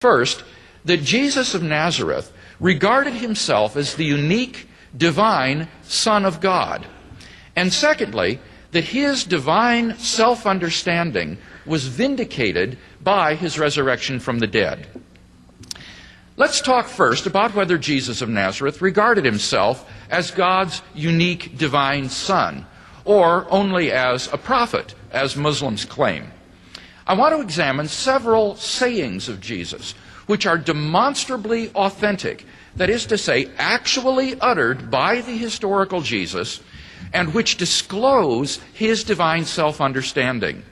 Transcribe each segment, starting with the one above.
First, that Jesus of Nazareth regarded himself as the unique, divine Son of God. And secondly, that his divine self-understanding was vindicated by his resurrection from the dead. Let's talk first about whether Jesus of Nazareth regarded himself as God's unique divine Son, or only as a prophet, as Muslims claim. I want to examine several sayings of Jesus, which are demonstrably authentic, that is to say, actually uttered by the historical Jesus, and which disclose his divine self-understanding.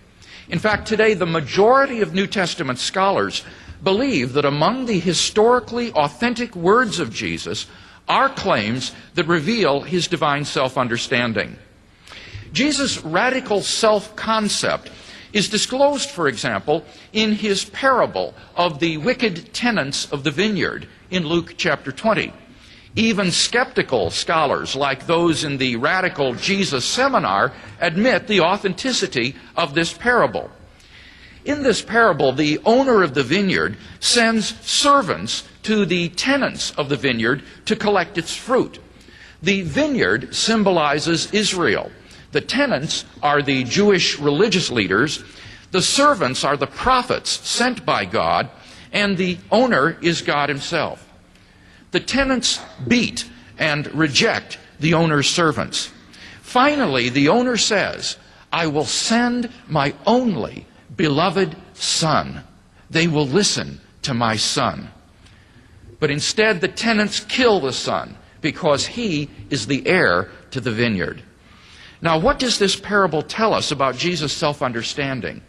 In fact, today the majority of New Testament scholars believe that among the historically authentic words of Jesus are claims that reveal his divine self-understanding. Jesus' radical self-concept is disclosed, for example, in his parable of the wicked tenants of the vineyard in Luke chapter 20. Even skeptical scholars, like those in the Radical Jesus Seminar, admit the authenticity of this parable. In this parable, the owner of the vineyard sends servants to the tenants of the vineyard to collect its fruit. The vineyard symbolizes Israel. The tenants are the Jewish religious leaders. The servants are the prophets sent by God. And the owner is God himself. The tenants beat and reject the owner's servants. Finally, the owner says, "I will send my only beloved son. They will listen to my son." But instead, the tenants kill the son because he is the heir to the vineyard. Now, what does this parable tell us about Jesus' self-understanding?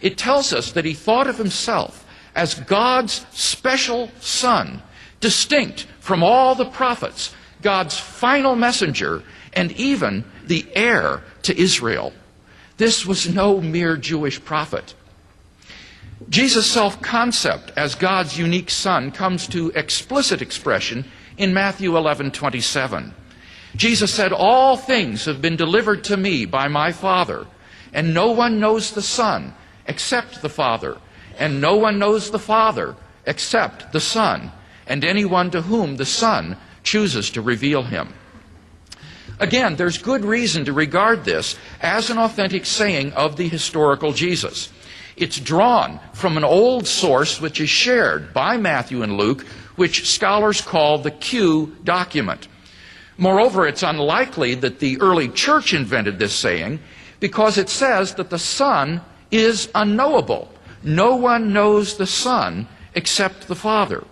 It tells us that he thought of himself as God's special son, distinct from all the prophets, God's final messenger, and even the heir to Israel. This was no mere Jewish prophet. Jesus' self-concept as God's unique son comes to explicit expression in Matthew 11:27. Jesus said, "All things have been delivered to me by my Father, and no one knows the Son except the Father, and no one knows the Father except the Son, and anyone to whom the Son chooses to reveal him." Again, there's good reason to regard this as an authentic saying of the historical Jesus. It's drawn from an old source which is shared by Matthew and Luke, which scholars call the Q document. Moreover, it's unlikely that the early church invented this saying, because it says that the Son is unknowable. No one knows the Son except the Father.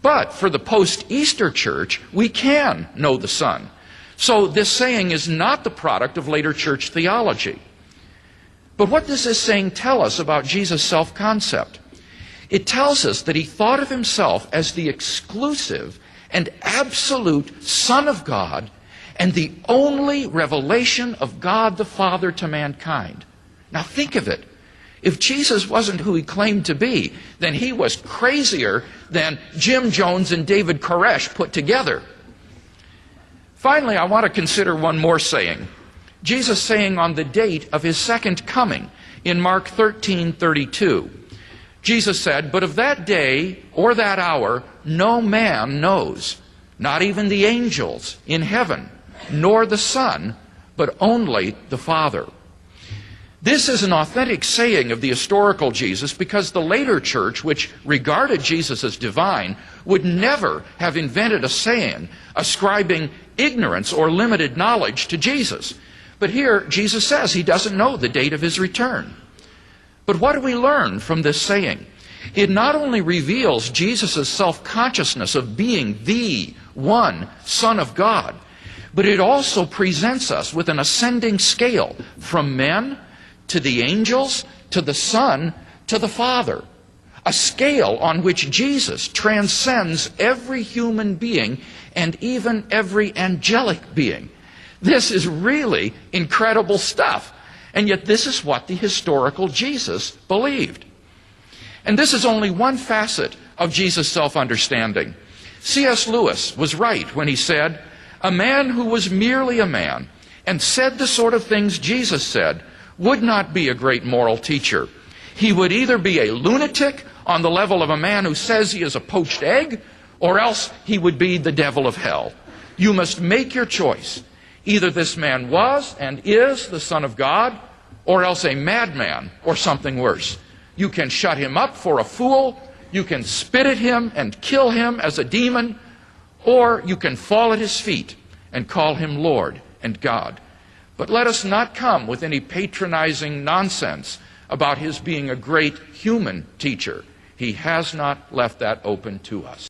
But for the post-Easter church, we can know the Son. So this saying is not the product of later church theology. But what does this saying tell us about Jesus' self-concept? It tells us that he thought of himself as the exclusive and absolute Son of God and the only revelation of God the Father to mankind. Now think of it. If Jesus wasn't who he claimed to be, then he was crazier than Jim Jones and David Koresh put together. Finally, I want to consider one more saying. Jesus saying on the date of his second coming in Mark 13:32. Jesus said, "But of that day or that hour no man knows, not even the angels in heaven, nor the Son, but only the Father." This is an authentic saying of the historical Jesus because the later church, which regarded Jesus as divine, would never have invented a saying ascribing ignorance or limited knowledge to Jesus. But here, Jesus says he doesn't know the date of his return. But what do we learn from this saying? It not only reveals Jesus' self-consciousness of being the one Son of God, but it also presents us with an ascending scale from men to the angels, to the Son, to the Father. A scale on which Jesus transcends every human being and even every angelic being. This is really incredible stuff. And yet this is what the historical Jesus believed. And this is only one facet of Jesus' self-understanding. C.S. Lewis was right when he said, "A man who was merely a man and said the sort of things Jesus said would not be a great moral teacher. He would either be a lunatic on the level of a man who says he is a poached egg, or else he would be the devil of hell. You must make your choice. Either this man was and is the Son of God, or else a madman, or something worse. You can shut him up for a fool, you can spit at him and kill him as a demon, or you can fall at his feet and call him Lord and God. But let us not come with any patronizing nonsense about his being a great human teacher. He has not left that open to us.